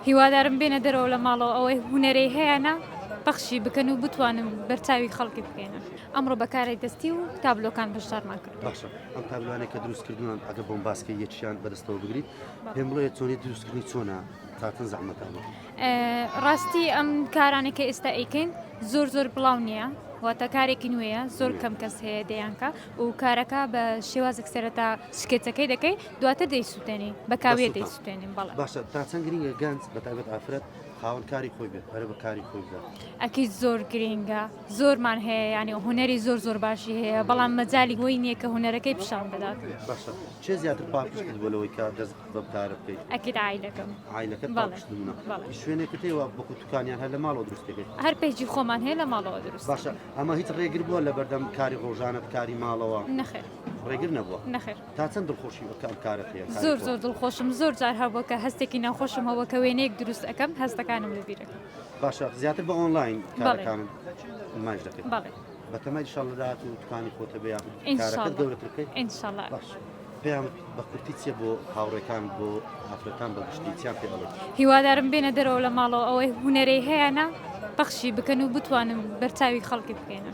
هیوادارم بێنە دەرەوە لە ماڵەوە ئەوەی هونەرەی هەیەە بەخشی بکەن و بتوانم بەرچاوی خەڵکی بکەینە. ئەمڕۆ بەکارێک دەستی و تابلۆکان بەشدارمان کرد. باشە ئەم تابلوانێک کە دروست کردوان ئەگە بۆم باسکە یەکیان بەدەستەوە بگریت پێم بڵێ چۆنی دروستکردنی چۆنە تاتن زەحمەتە بوو. ڕاستی ئەم کارانێکە ئێستا ئەیکەین زۆر بڵاو نییە. واتە کارێکی نوێیە زۆر کەم کەس هەیە دەیانکە و کارەکە بە شێوازێک سەرەتا سکێچەکەی دەکەی دواتر دەیسووتێنی بە کاوێ دەیسووتێنین بەڵێ. باشە تا چەند گرینگە گەنج بە تایبەت ئافرەت خاوەن کاری خۆی بێت هەرە بە کاری خۆی بدات. ئەکید زۆر گرینگە زۆرمان هەیە ینی هوەری زۆر باشی هەیە بەڵام مەجای وی نییە کە هوەرەکەی پیشان بدات. باشە چێ زیاتر پاکش بۆلەوەی کار دەست بە کارە بکەیت. ئەکید عیلەکەم عیلەکەت پاکشتبوونە شوێنێکت هەیە بۆ توکانیان هەر لە ماڵەوە دروستەکەیت. هەر پێیجی خۆمان هەیە لە ماڵەوە دروست. باشە ئەمە هیچ ڕێگر بووە لە بەردەم کاری ڕۆژانت کاری ماڵەوە نەخێر ڕێگر نەبووە نەخێر تا چەند دڵخۆشی کارت هەیە. زۆر دڵخۆشم زۆر جار هەبووە کە هەستێکی ناخۆشم هەوە کە وێنەیەک دروست ئەەکەم هەستەکانم لەبیرەکەم. باشە زیاتر بە ئۆنلاین کارەکانم نمایش دەکەیت. بەڵێ بەتەمای ئینشاڵڵا و توکانی خۆتە بێ ئینشاڵڵا کارەکەت گەورەتر بکەیت. ئینشاڵڵا باش پێیان بە کورتی چیە بۆ هاوڕێکان بۆ ئافرەتان بە گشتی چیان پێ ئەڵێت. هیوادارم بێنە دەرەوە لە ماڵەوە ئەوەی هوەرەی هەیەە بەخشی بکەن و بتوانم بەرچاوی خەڵکی بکەینە.